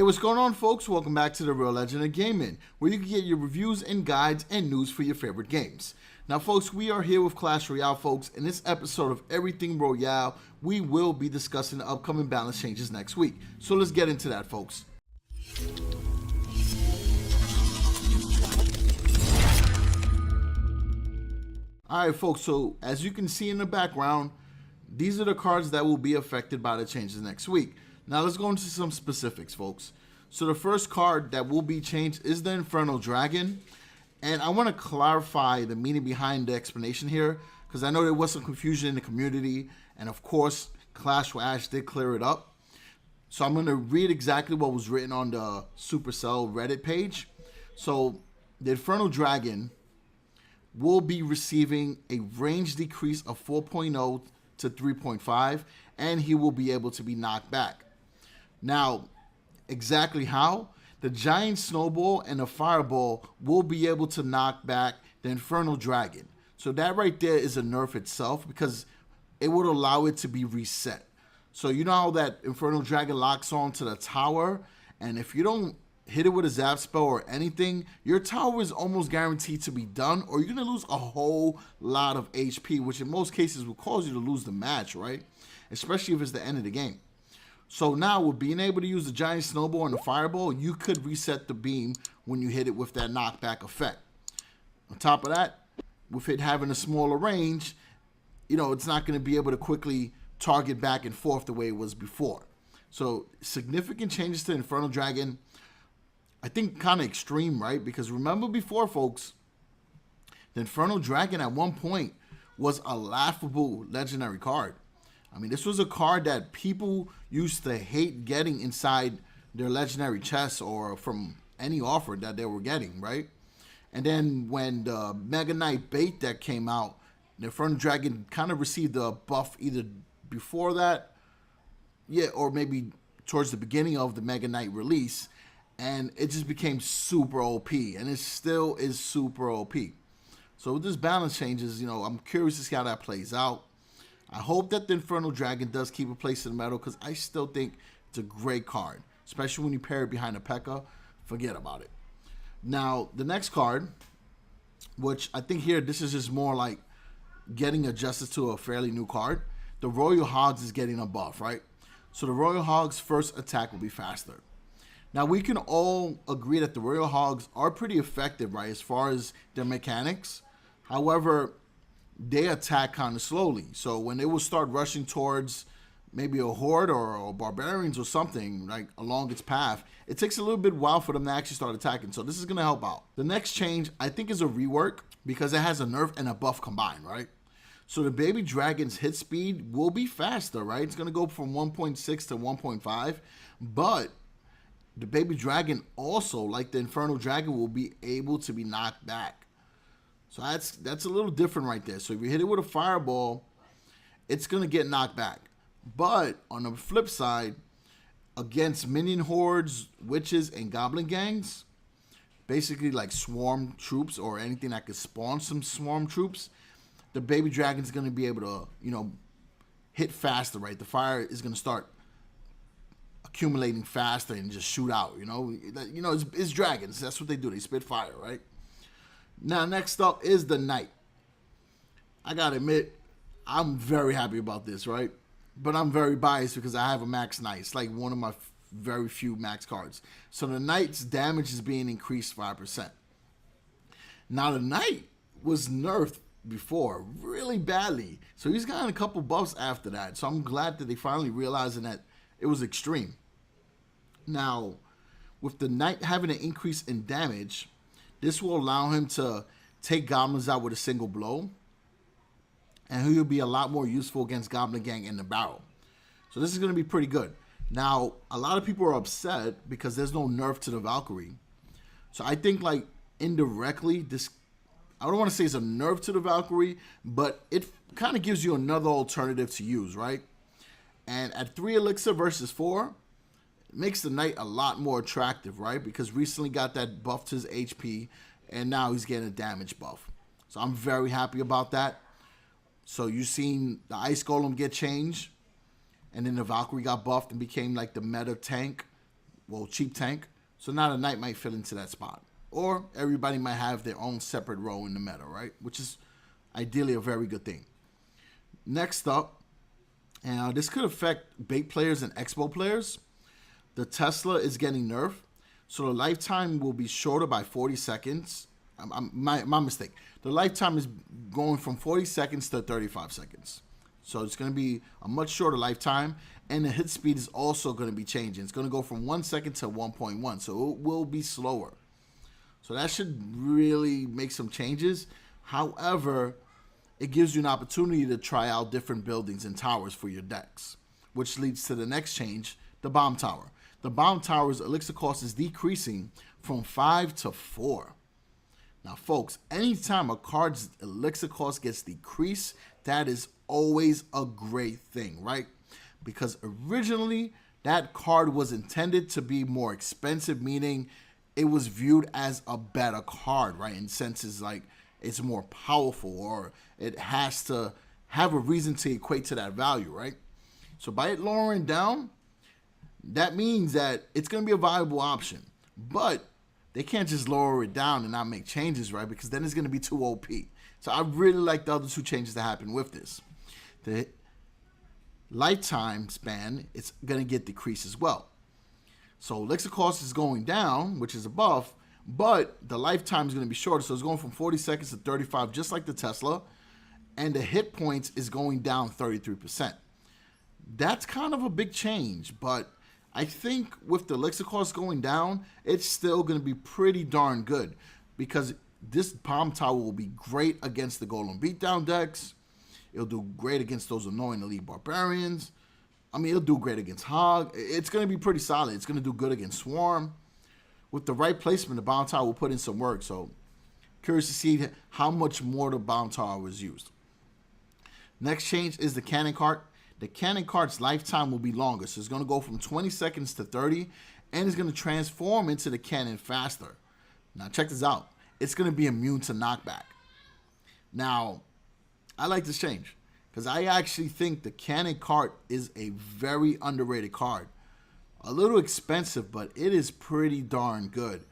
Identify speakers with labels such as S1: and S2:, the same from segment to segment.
S1: What's going on, folks? Welcome back to the Real Legend of Gaming, where you can get your reviews and guides and news for your favorite games. Now, folks, we are here with Clash Royale, folks. In this episode of Everything Royale, we will be discussing the upcoming balance changes next week. So let's get into that, folks. Alright, folks, so as you can see in the background, these are the cards that will be affected by the changes next week. Now let's go into some specifics, folks. So the first card that will be changed is the Infernal Dragon. And I want to clarify the meaning behind the explanation here, because I know there was some confusion in the community. And of course, Clash with Ash did clear it up. So I'm going to read exactly what was written on the Supercell Reddit page. So the Infernal Dragon will be receiving a range decrease of 4.0 to 3.5, and he will be able to be knocked back. Now, exactly how? The giant snowball and the fireball will be able to knock back the Infernal Dragon. So that right there is a nerf itself, because it would allow it to be reset. So you know how that Infernal Dragon locks on to the tower, and if you don't hit it with a zap spell or anything, your tower is almost guaranteed to be done, or you're going to lose a whole lot of HP, which in most cases will cause you to lose the match, right? Especially if it's the end of the game. So now, with being able to use the giant snowball and the fireball, you could reset the beam when you hit it with that knockback effect. On top of that, with it having a smaller range, you know, it's not going to be able to quickly target back and forth the way it was before. So significant changes to Infernal Dragon. I think kind of extreme, right? Because remember before, folks, the Infernal Dragon at one point was a laughable legendary card. I mean, this was a card that people used to hate getting inside their legendary chests or from any offer that they were getting, right? And then when the Mega Knight bait deck came out, the Infernal Dragon kind of received a buff either before that, yeah, or maybe towards the beginning of the Mega Knight release, and it just became super OP, and it still is super OP. So with this balance changes, you know, I'm curious to see how that plays out. I hope that the Infernal Dragon does keep a place in the metal, because I still think it's a great card, especially when you pair it behind a P.E.K.K.A. Forget about it. Now, the next card, which I think here, this is just more like getting adjusted to a fairly new card. The Royale Hogs is getting a buff, right? So the Royale Hogs' first attack will be faster. Now, we can all agree that the Royale Hogs are pretty effective, right, as far as their mechanics. However, they attack kind of slowly. So when they will start rushing towards maybe a horde or barbarians or something like along its path, it takes a little bit while for them to actually start attacking. So this is going to help out. The next change, I think, is a rework, because it has a nerf and a buff combined, right? So the baby dragon's hit speed will be faster, right? It's going to go from 1.6 to 1.5, but the baby dragon also, like the Infernal Dragon, will be able to be knocked back. So that's a little different right there. So if you hit it with a fireball, it's going to get knocked back. But on the flip side, against minion hordes, witches, and goblin gangs, basically like swarm troops or anything that could spawn some swarm troops, the baby dragon's going to be able to, you know, hit faster, right? The fire is going to start accumulating faster and just shoot out, you know. It's dragons. That's what they do. They spit fire, right? Now, next up is the Knight. I gotta admit, I'm very happy about this, right? But I'm very biased because I have a max Knight. It's like one of my very few max cards. So the Knight's damage is being increased 5%. Now, the Knight was nerfed before really badly. So he's gotten a couple buffs after that. So I'm glad that they finally realizing that it was extreme. Now, with the Knight having an increase in damage, this will allow him to take goblins out with a single blow, and he will be a lot more useful against Goblin Gang in the barrel. So this is going to be pretty good. Now, a lot of people are upset because there's no nerf to the Valkyrie. So I think, like, indirectly, this, I don't want to say it's a nerf to the Valkyrie, but it kind of gives you another alternative to use, right? And at 3 elixir versus 4, makes the Knight a lot more attractive, right? Because recently got that buff to his HP, and now he's getting a damage buff. So I'm very happy about that. So you've seen the Ice Golem get changed, and then the Valkyrie got buffed and became like the meta tank well, cheap tank. So now the knight might fit into that spot. Or everybody might have their own separate row in the meta, right? Which is ideally a very good thing. Next up, and this could affect bait players and expo players. The Tesla is getting nerfed. So the lifetime will be shorter by 40 seconds. My mistake. The lifetime is going from 40 seconds to 35 seconds. So it's going to be a much shorter lifetime. And the hit speed is also going to be changing. It's going to go from 1 second to 1.1. So it will be slower. So that should really make some changes. However, it gives you an opportunity to try out different buildings and towers for your decks, which leads to the next change, the bomb tower. The bomb tower's elixir cost is decreasing from 5 to 4. Now, folks, anytime a card's elixir cost gets decreased, that is always a great thing, right? Because originally, that card was intended to be more expensive, meaning it was viewed as a better card, right? In senses like it's more powerful, or it has to have a reason to equate to that value, right? So by it lowering down, that means that it's going to be a viable option. But they can't just lower it down and not make changes, right? Because then it's going to be too OP. So I really like the other two changes that happen with this. The lifetime span, it's going to get decreased as well. So elixir cost is going down, which is a buff, but the lifetime is going to be shorter. So it's going from 40 seconds to 35, just like the Tesla. And the hit points is going down 33%. That's kind of a big change, but I think with the elixir cost going down, it's still going to be pretty darn good, because this bomb tower will be great against the Golem Beatdown decks. It'll do great against those annoying elite barbarians. I mean, it'll do great against Hog. It's going to be pretty solid. It's going to do good against Swarm. With the right placement, the bomb tower will put in some work. So, curious to see how much more the bomb tower was used. Next change is the cannon cart. The cannon cart's lifetime will be longer. So, it's going to go from 20 seconds to 30. And it's going to transform into the cannon faster. Now, check this out. It's going to be immune to knockback. Now, I like this change, because I actually think the cannon cart is a very underrated card. A little expensive, but it is pretty darn good,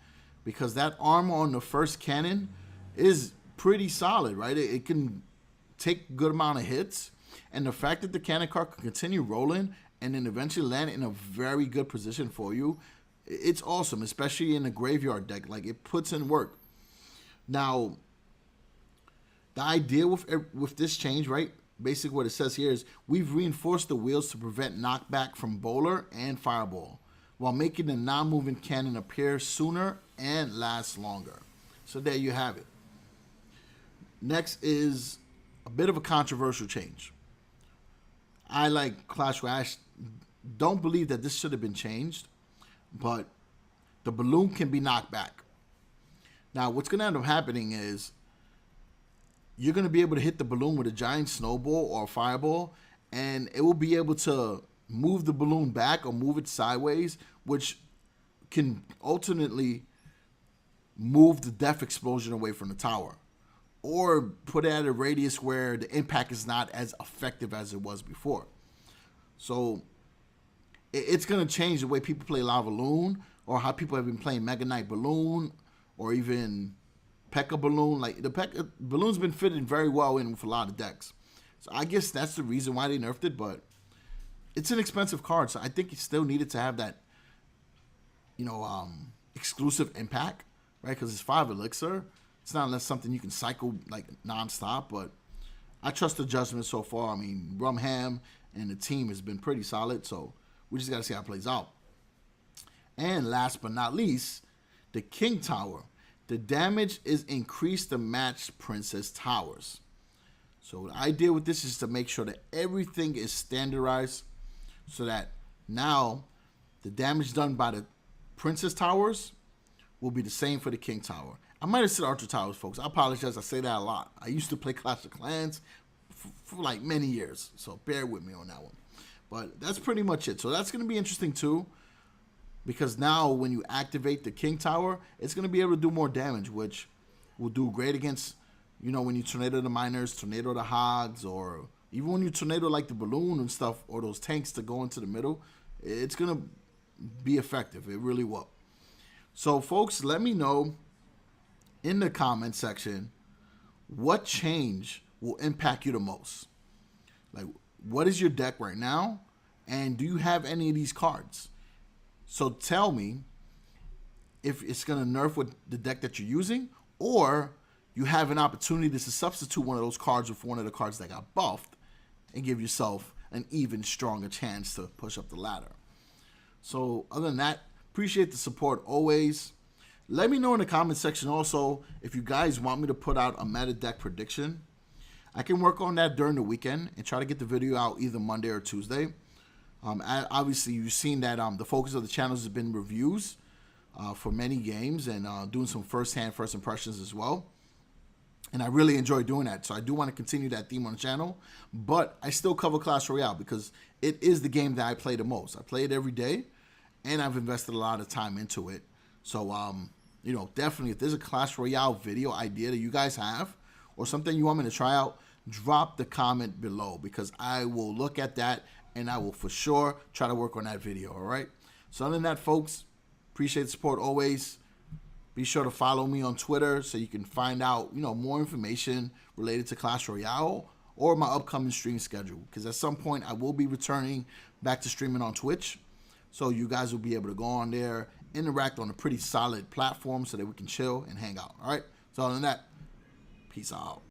S1: because that armor on the first cannon is pretty solid, right? It can take a good amount of hits, and the fact that the cannon cart can continue rolling and then eventually land in a very good position for you, it's awesome, especially in a graveyard deck. Like, it puts in work. Now, the idea with this change, right? Basically what it says here is we've reinforced the wheels to prevent knockback from Bowler and Fireball, while making the non-moving cannon appear sooner and last longer. So there you have it. Next is a bit of a controversial change. I, like Clash Rash, don't believe that this should have been changed, but the balloon can be knocked back. Now, what's going to end up happening is you're going to be able to hit the balloon with a giant snowball or a fireball, and it will be able to move the balloon back or move it sideways, which can alternately move the death explosion away from the tower, or put it at a radius where the impact is not as effective as it was before. So it's going to change the way people play Lava Balloon, or how people have been playing Mega Knight Balloon, or even P.E.K.K.A. Balloon. Like, the P.E.K.K.A. Balloon's been fitting very well in with a lot of decks. So I guess that's the reason why they nerfed it, but it's an expensive card, so I think it still needed to have that, exclusive impact, right? Because it's 5 elixir. It's not unless something you can cycle like nonstop, but I trust the judgment so far. I mean, Rumham and the team has been pretty solid, so we just got to see how it plays out. And last but not least, the King Tower. The damage is increased to match Princess Towers. So the idea with this is to make sure that everything is standardized, so that now the damage done by the Princess Towers will be the same for the King Tower. I might have said Archer Towers, folks. I apologize. I say that a lot. I used to play Clash of Clans for like many years, so bear with me on that one. But that's pretty much it. So that's going to be interesting too, because now when you activate the King Tower, it's going to be able to do more damage, which will do great against, when you tornado the miners, tornado the hogs, or even when you tornado like the balloon and stuff, or those tanks to go into the middle. It's going to be effective. It really will. So, folks, let me know in the comment section what change will impact you the most. Like, what is your deck right now? And do you have any of these cards? So tell me if it's going to nerf with the deck that you're using, or you have an opportunity to substitute one of those cards with one of the cards that got buffed and give yourself an even stronger chance to push up the ladder. So other than that, appreciate the support always. Let me know in the comment section also if you guys want me to put out a meta deck prediction. I can work on that during the weekend and try to get the video out either Monday or Tuesday. Obviously, you've seen that the focus of the channels has been reviews for many games and doing some first impressions as well. And I really enjoy doing that. So I do want to continue that theme on the channel. But I still cover Clash Royale because it is the game that I play the most. I play it every day, and I've invested a lot of time into it. So, you know, definitely if there's a Clash Royale video idea that you guys have or something you want me to try out, drop the comment below because I will look at that and I will for sure try to work on that video, all right? So other than that, folks, appreciate the support always. Be sure to follow me on Twitter so you can find out, you know, more information related to Clash Royale or my upcoming stream schedule. Because at some point, I will be returning back to streaming on Twitch. So you guys will be able to go on there, interact on a pretty solid platform so that we can chill and hang out, all right? So other than that, peace out.